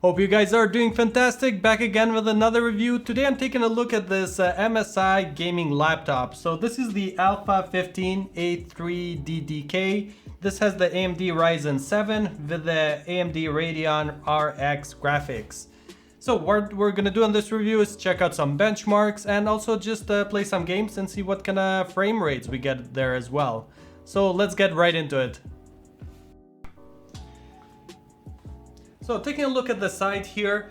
Hope you guys are doing fantastic. Back again with another review. Today I'm taking a look at this MSI gaming laptop. So this is the Alpha 15 A3DDK. This has the AMD Ryzen 7 with the AMD Radeon RX graphics. So what we're gonna do on this review is check out some benchmarks and also just play some games and see what kind of frame rates we get there as well. So let's get right into it. So taking a look at the side here,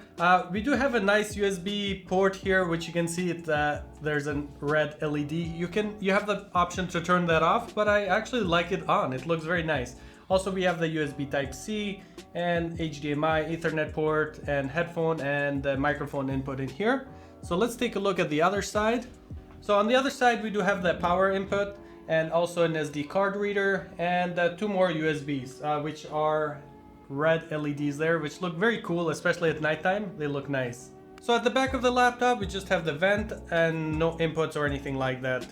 we do have a nice USB port here, which you can see there's a red LED. You have the option to turn that off, but I actually like it on. It looks very nice. Also, we have the USB Type-C and HDMI, Ethernet port, and headphone and microphone input in here. So let's take a look at the other side. So on the other side, we do have the power input and also an SD card reader and two more USBs, which are red LEDs there, which look very cool, especially at nighttime. They look nice. So at the back of the laptop, we just have the vent and no inputs or anything like that.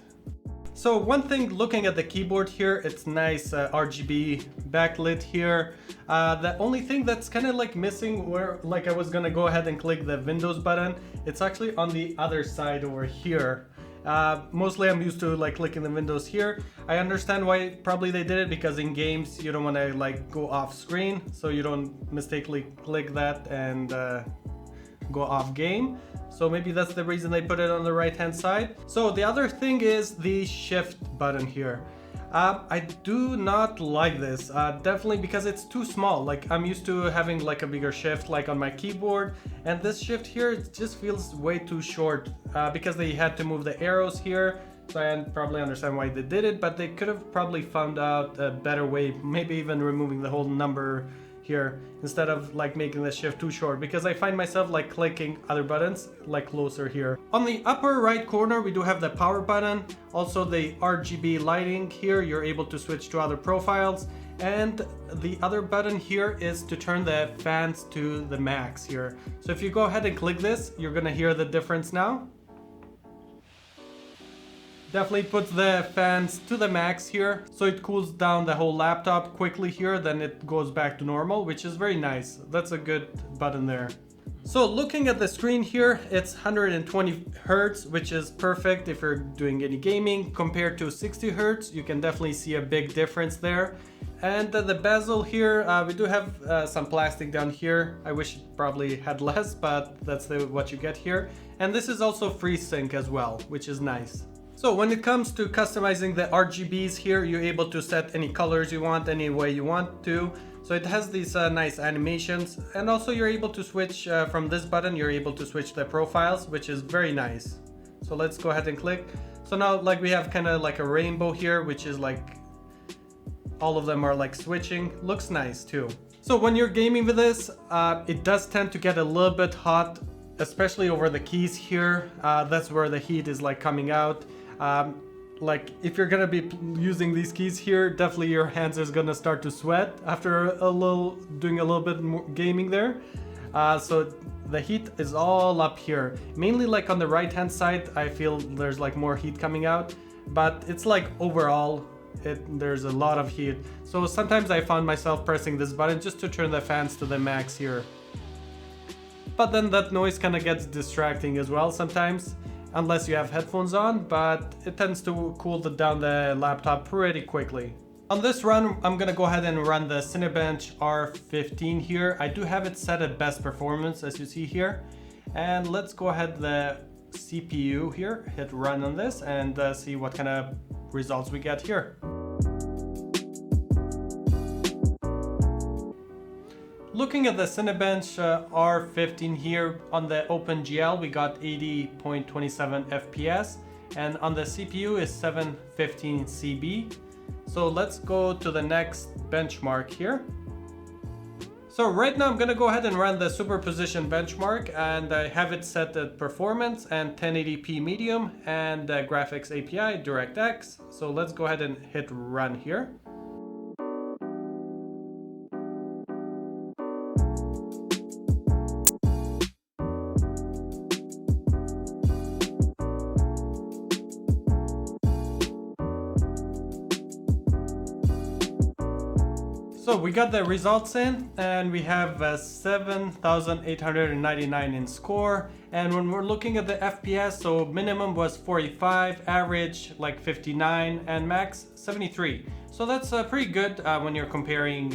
So one thing, looking at the keyboard here, it's nice RGB backlit here. The only thing that's kind of like missing, where like I was gonna go ahead and click the Windows button, it's actually on the other side over here. Mostly I'm used to like clicking the Windows here. I understand why probably they did it, because in games you don't want to like go off screen, so you don't mistakenly click that and go off game. So maybe that's the reason they put it on the right hand side. So the other thing is the shift button here. I do not like this, definitely because it's too small. Like I'm used to having like a bigger shift like on my keyboard, and this shift here, it just feels way too short because they had to move the arrows here. So I probably understand why they did it, but they could have probably found out a better way, maybe even removing the whole number here instead of like making the shift too short, because I find myself like clicking other buttons like closer here. On the upper right corner, we do have the power button, also the RGB lighting here. You're able to switch to other profiles, and the other button here is to turn the fans to the max here. So if you go ahead and click this, you're gonna hear the difference now. Definitely puts the fans to the max here, so it cools down the whole laptop quickly here, then it goes back to normal, which is very nice. That's a good button there. So looking at the screen here, it's 120 Hertz, which is perfect if you're doing any gaming. Compared to 60 Hertz, you can definitely see a big difference there. And the bezel here, we do have some plastic down here. I wish it probably had less, but that's what you get here. And this is also FreeSync as well, which is nice. So when it comes to customizing the RGBs here, you're able to set any colors you want, any way you want to. So it has these nice animations, and also you're able to switch from this button, you're able to switch the profiles, which is very nice. So let's go ahead and click. So now like we have kind of like a rainbow here, which is like all of them are like switching. Looks nice too. So when you're gaming with this, it does tend to get a little bit hot, especially over the keys here. That's where the heat is like coming out. Like if you're gonna be using these keys here, definitely your hands is gonna start to sweat after doing a little bit more gaming there. So the heat is all up here, mainly like on the right hand side. I feel there's like more heat coming out, but it's like overall there's a lot of heat. So sometimes I found myself pressing this button just to turn the fans to the max here, but then that noise kind of gets distracting as well sometimes, unless you have headphones on, but it tends to cool down the laptop pretty quickly. On this run, I'm gonna go ahead and run the Cinebench R15 here. I do have it set at best performance, as you see here. And let's go ahead the CPU here, hit run on this, and see what kind of results we get here. Looking at the Cinebench R15 here, on the OpenGL we got 80.27 FPS, and on the CPU is 715 CB. So let's go to the next benchmark here. So right now I'm gonna go ahead and run the superposition benchmark, and I have it set at performance and 1080p medium and graphics API DirectX. So let's go ahead and hit run here. So we got the results in, and we have 7,899 in score. And when we're looking at the FPS, so minimum was 45, average like 59, and max 73. So that's pretty good when you're comparing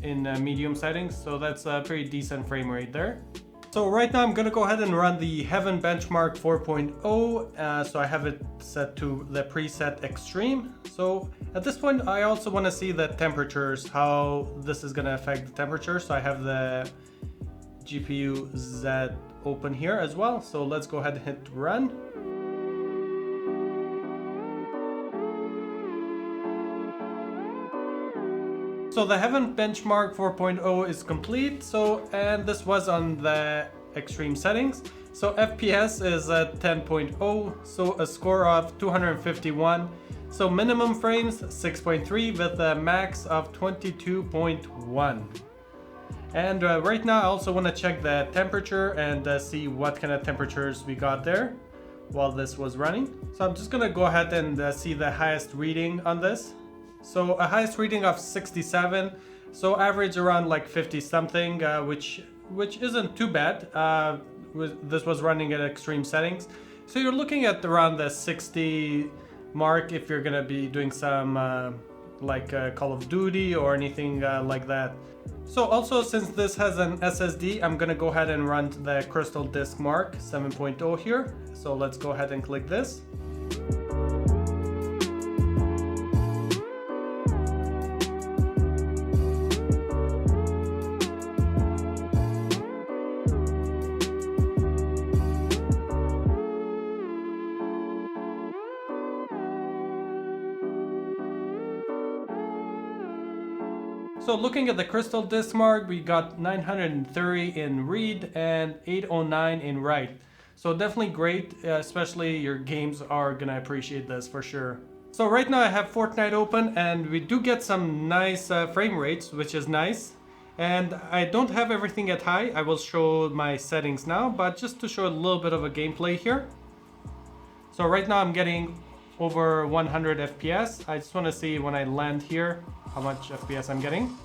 in medium settings. So that's a pretty decent frame rate there. So right now I'm gonna go ahead and run the Heaven Benchmark 4.0. So I have it set to the preset extreme. So at this point I also want to see the temperatures, how this is gonna affect the temperature. So I have the GPU Z open here as well. So let's go ahead and hit run. So the Heaven Benchmark 4.0 is complete. So, and this was on the extreme settings. So FPS is at 10.0, so a score of 251. So minimum frames 6.3 with a max of 22.1. And right now I also want to check the temperature and see what kind of temperatures we got there while this was running. So I'm just gonna go ahead and see the highest reading on this. So a highest reading of 67, so average around like 50 something, which isn't too bad. This was running at extreme settings. So you're looking at around the 60 mark if you're gonna be doing some like Call of Duty or anything like that. So also, since this has an SSD, I'm gonna go ahead and run the Crystal Disk Mark 7.0 here. So let's go ahead and click this. So looking at the Crystal Disk Mark, we got 930 in read and 809 in write. So definitely great, especially your games are gonna appreciate this for sure. So right now I have Fortnite open, and we do get some nice frame rates, which is nice. And I don't have everything at high. I will show my settings now, but just to show a little bit of a gameplay here. So right now I'm getting over 100 FPS. I just want to see when I land here how much FPS I'm getting.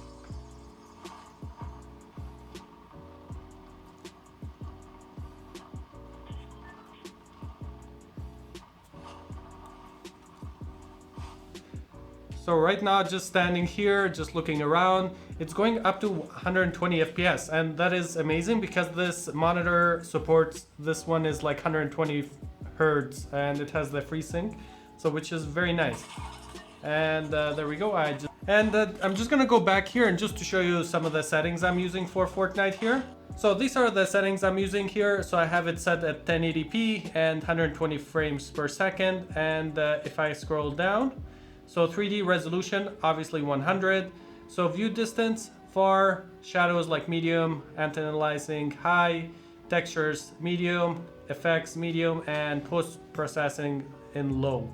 So right now, just standing here, just looking around, it's going up to 120 FPS, and that is amazing because this monitor supports, this one is like 120 Hertz, and it has the FreeSync, so which is very nice. And there we go. I'm just gonna go back here and just to show you some of the settings I'm using for Fortnite here. So these are the settings I'm using here. So I have it set at 1080p and 120 frames per second. And if I scroll down, so 3D resolution, obviously 100. So view distance, far, shadows like medium, anti-aliasing high, textures medium, effects medium, and post-processing in low.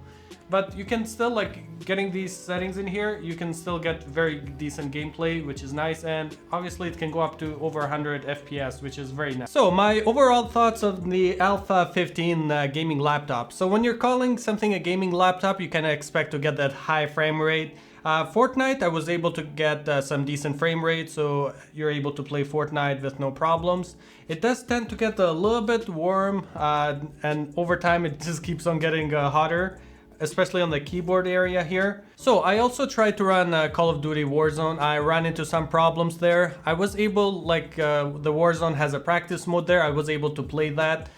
But you can still, like, getting these settings in here, you can still get very decent gameplay, which is nice. And obviously it can go up to over 100 FPS, which is very nice. So my overall thoughts on the Alpha 15 gaming laptop. So when you're calling something a gaming laptop, you kind of expect to get that high frame rate. Fortnite, I was able to get some decent frame rate, so you're able to play Fortnite with no problems. It does tend to get a little bit warm, and over time it just keeps on getting hotter, especially on the keyboard area here. So I also tried to run Call of Duty Warzone. I ran into some problems there. I was able, like the Warzone has a practice mode there, I was able to play that.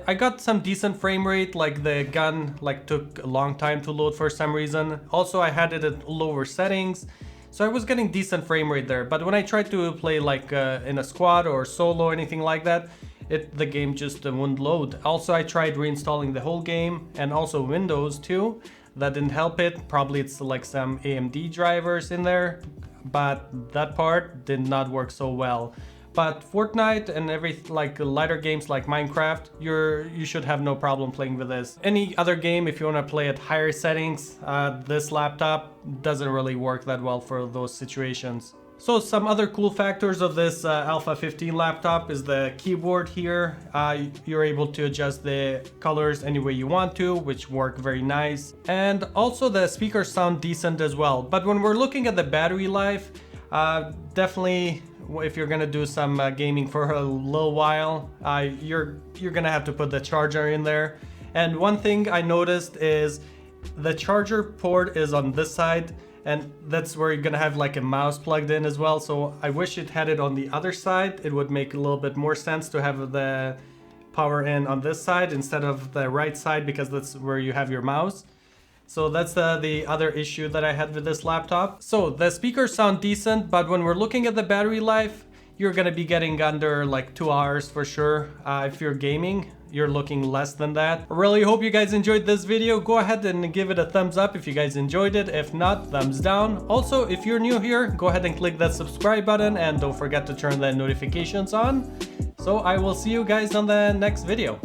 I got some decent frame rate, like the gun like took a long time to load for some reason. Also I had it at lower settings, so I was getting decent frame rate there. But when I tried to play like in a squad or solo or anything like that, the game just wouldn't load. Also I tried reinstalling the whole game and also Windows too. That didn't help it. Probably it's like some AMD drivers in there, but that part did not work so well. But Fortnite and like lighter games like Minecraft, you should have no problem playing with this. Any other game, if you want to play at higher settings, this laptop doesn't really work that well for those situations. So some other cool factors of this Alpha 15 laptop is the keyboard here. You're able to adjust the colors any way you want to, which work very nice. And also the speakers sound decent as well. But when we're looking at the battery life, definitely if you're gonna do some gaming for a little while, you're gonna have to put the charger in there. And one thing I noticed is the charger port is on this side, and that's where you're gonna have like a mouse plugged in as well. So I wish it had it on the other side. It would make a little bit more sense to have the power in on this side instead of the right side, because that's where you have your mouse. So that's the other issue that I had with this laptop. So the speakers sound decent, but when we're looking at the battery life, you're gonna be getting under like 2 hours for sure. If you're gaming, you're looking less than that. I really hope you guys enjoyed this video. Go ahead and give it a thumbs up if you guys enjoyed it. If not, thumbs down. Also, if you're new here, go ahead and click that subscribe button and don't forget to turn the notifications on. So I will see you guys on the next video.